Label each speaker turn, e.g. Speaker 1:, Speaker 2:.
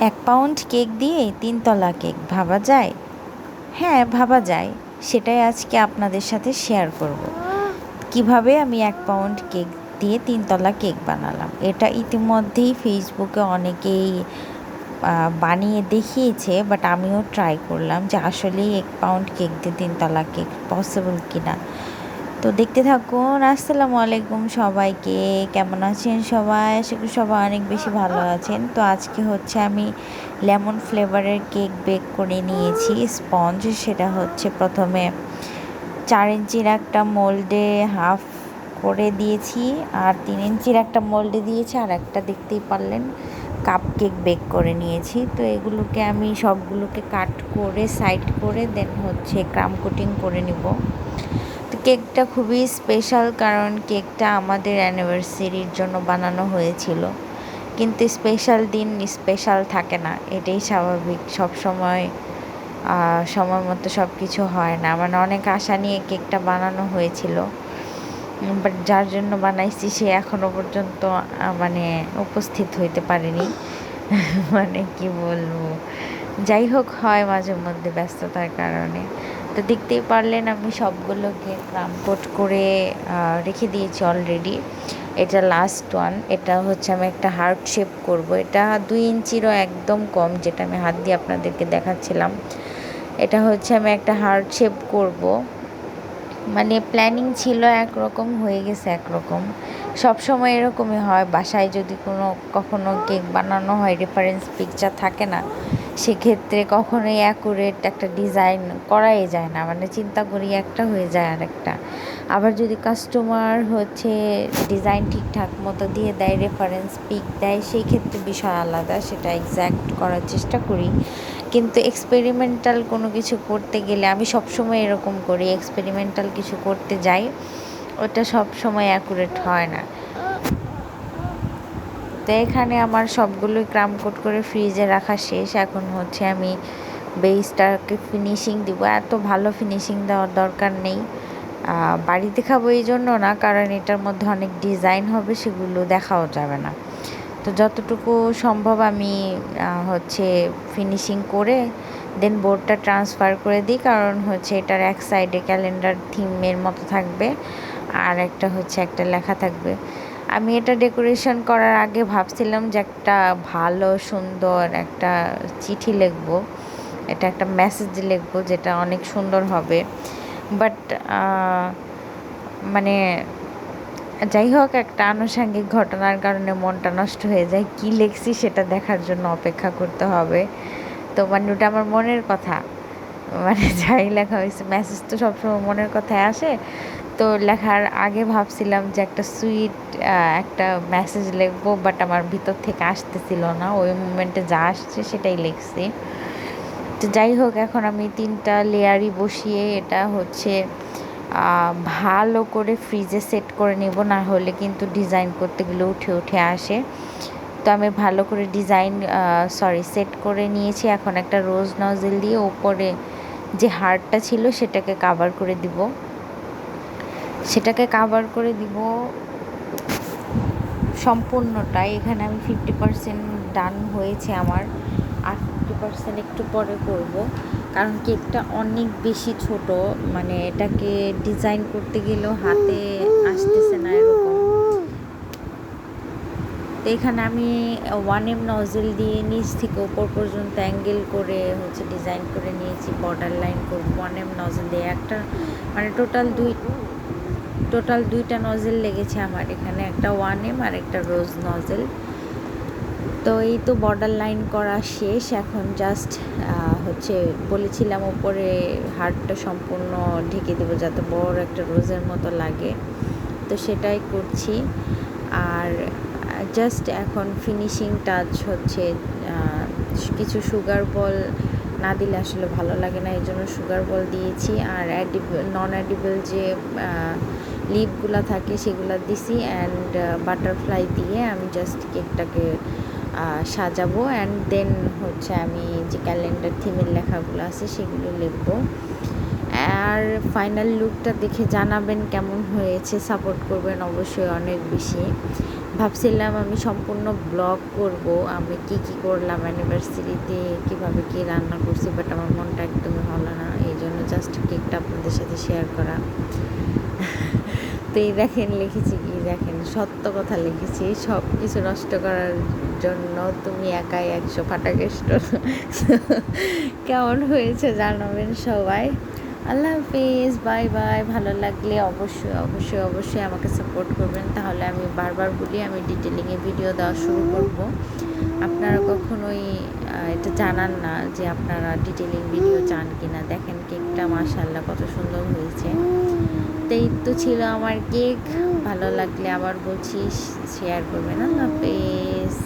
Speaker 1: 1 pound cake দিয়ে 3 তলা cake ভাবা যায়? হ্যাঁ, ভাবা যায়। সেটাই আজকে আপনাদের সাথে শেয়ার করব। কিভাবে আমি 1 পাউন্ড কেক দিয়ে 3 তলা কেক বানালাম। এটা ইতিমধ্যেই ফেসবুকে অনেকেই বানিয়ে দেখিয়েছে, বাট আমিও ট্রাই করলাম যে আসলেই 1 পাউন্ড কেক দিয়ে 3 তলা কেক পসিবল কিনা। তো দেখতে থাকুন। আসসালামু আলাইকুম সবাইকে, কেমন আছেন সবাই? আশা করি সবাই অনেক বেশি ভালো আছেন। তো আজকে হচ্ছে আমি লেমন ফ্লেভারের কেক বেক করে নিয়েছি স্পঞ্জ। সেটা হচ্ছে প্রথমে 4 ইঞ্চির একটা মোল্ডে হাফ করে দিয়েছি, আর 3 ইঞ্চির একটা মোল্ডে দিয়েছি, আর একটা দেখতেই পারলেন কাপ কেক বেক করে নিয়েছি। তো এগুলোকে আমি সবগুলোকে কাট করে সাইড করে দেন হচ্ছে ক্রাম কোটিং করে নিব। তো কেকটা খুবই স্পেশাল, কারণ কেকটা আমাদের অ্যানিভার্সারির জন্য বানানো হয়েছিল। কিন্তু স্পেশাল দিন স্পেশাল থাকে না, এটাই স্বাভাবিক। সময় মতো সব কিছু হয় না। মানে অনেক আশা নিয়ে কেকটা বানানো হয়েছিল, বাট যার জন্য বানাইছি সে এখনও পর্যন্ত মানে উপস্থিত হইতে পারেনি। মানে কি বলবো, যাই হোক, হয় মাঝে মধ্যে ব্যস্ততার কারণে। তো দেখতেই পারলেন আমি সবগুলোকে ক্রাম কোট করে রেখে দিয়েছি অলরেডি। এটা লাস্ট ওয়ান। এটা হচ্ছে আমি একটা হার্ট শেপ করব। এটা 2 ইঞ্চিরও একদম কম, যেটা আমি হাত দিয়ে আপনাদেরকে দেখাচ্ছিলাম। এটা হচ্ছে আমি একটা হার্ট শেপ করব। মানে প্ল্যানিং ছিল একরকম, হয়ে গেছে একরকম। সব সময় এরকমই হয়, বাসায় যদি কখনো কেক বানানো হয়, রেফারেন্স পিকচার থাকে না, সেক্ষেত্রে কখনোই অ্যাকুরেট একটা ডিজাইন করাই যায় না। মানে চিন্তা করি একটা হয়ে যায় আর একটা। আবার যদি কাস্টমার হচ্ছে ডিজাইন ঠিকঠাক মতো দিয়ে দেয়, রেফারেন্স পিক দেয়, সেই ক্ষেত্রে বিষয় আলাদা, সেটা এক্স্যাক্ট করার চেষ্টা করি। কিন্তু এক্সপেরিমেন্টাল কোনো কিছু করতে গেলে আমি সবসময় এরকম করি, এক্সপেরিমেন্টাল কিছু করতে যাই, ওটা সব সময় অ্যাকুরেট হয় না। তো এখানে আমার সবগুলোই ক্রাম কোট করে ফ্রিজে রাখা শেষ। এখন হচ্ছে আমি বেসটাকে ফিনিশিং দিব। এত ভালো ফিনিশিং দেওয়ার দরকার নেই, বাড়িতে খাবো এই জন্য না, কারণ এটার মধ্যে অনেক ডিজাইন হবে, সেগুলো দেখাও যাবে না। তো যতটুকু সম্ভব আমি হচ্ছে ফিনিশিং করে দেন বোর্ডটা ট্রান্সফার করে দিই, কারণ হচ্ছে এটার এক সাইডে ক্যালেন্ডার থিমের মতো থাকবে, আর একটা হচ্ছে একটা লেখা থাকবে। আমি এটা ডেকোরেশন করার আগে ভাবছিলাম যে একটা ভালো সুন্দর একটা চিঠি লিখবো, এটা একটা মেসেজ লিখবো, যেটা অনেক সুন্দর হবে। বাট মানে যাই হোক, একটা আনুষঙ্গিক ঘটনার কারণে মনটা নষ্ট হয়ে যায়। কী লিখছি সেটা দেখার জন্য অপেক্ষা করতে হবে। তো মানে ওটা আমার মনের কথা, মানে যাই লেখা হয়েছে, মেসেজ তো সবসময় মনের কথায় আসে। তো লেখার আগে ভাবছিলাম যে একটা সুইট একটা মেসেজ লিখবো, বাট আমার ভিতর থেকে আসতেছিল না, ওই মুমেন্টে যা আসছে সেটাই লিখছি। তো যাই হোক, এখন আমি 3টা লেয়ারই বসিয়ে এটা হচ্ছে ভালো করে ফ্রিজে সেট করে নেব, না হলে কিন্তু ডিজাইন করতে গেলে উঠে উঠে আসে। তো আমি ভালো করে সেট করে নিয়েছি। এখন একটা রোজ নজেল দিয়ে ওপরে যে হার্টটা ছিল সেটাকে কাভার করে দিব, সম্পূর্ণটাই। এখানে আমি 50% ডান হয়েছে আমার, আর 50% একটু পরে করব, কারণ কেকটা অনেক বেশি ছোট, মানে এটাকে ডিজাইন করতে গেলেও হাতে আসতেছে না এরকম। তো এখানে আমি 1M নজেল দিয়ে নিচ থেকে উপর পর্যন্ত অ্যাঙ্গেল করে হচ্ছে ডিজাইন করে নিয়েছি। বর্ডার লাইন করব 1M নজেল দিয়ে, একটা মানে টোটাল 2টা নজেল লেগেছে আমার এখানে, একটা 1M আর একটা রোজ নজেল। তো এই তো বর্ডার লাইন করা শেষ। এখন জাস্ট হচ্ছে বলেছিলাম ওপরে হার্টটা সম্পূর্ণ ঢেকে দেবো যাতে বড় একটা রোজের মতো লাগে, তো সেটাই করছি। আর জাস্ট এখন ফিনিশিং টাচ হচ্ছে কিছু সুগার বল না দিলে আসলে ভালো লাগে না, এই জন্য সুগার বল দিয়েছি। আর নন অ্যাডিবল যে লিপগুলো থাকে সেগুলো দিছি, অ্যান্ড বাটারফ্লাই দিয়ে আমি জাস্ট কেকটাকে সাজাবো। অ্যান্ড দেন হচ্ছে আমি যে ক্যালেন্ডার থিমের লেখাগুলো আছে সেগুলো লিখবো। আর ফাইনাল লুকটা দেখে জানাবেন কেমন হয়েছে, সাপোর্ট করবেন অবশ্যই অনেক বেশি। ভাবছিলাম আমি সম্পূর্ণ ব্লগ করব, আমি কি কি করলাম অ্যানিভার্সারিতে, কীভাবে কী রান্না করছি, বাট আমার মনটা একদমই ভালো না, এই জন্য জাস্ট কেকটা আপনাদের সাথে শেয়ার করা। তো এই দেখেন লিখেছি কি, দেখেন সত্য কথা লিখেছি, সব কিছু নষ্ট করার জন্য তুমি একাই 100 ফাটাকেষ্ট। কেমন হয়েছে জানাবেন সবাই। আল্লাহ হাফিজ, বাই বাই। ভালো লাগলে অবশ্যই অবশ্যই অবশ্যই আমাকে সাপোর্ট করবেন, তাহলে আমি বারবার বলি আমি ডিটেলিংয়ে ভিডিও দেওয়া শুরু করব। আপনারা কখনোই এটা জানান না যে আপনারা ডিটেলিং ভিডিও চান কি না। দেখেন কেকটা মাশাআল্লাহ কত সুন্দর হয়েছে। তো এই তো ছিল আমার কেক। ভালো লাগলে আবার বলছি শেয়ার করবেন। আল্লাহ হাফিজ।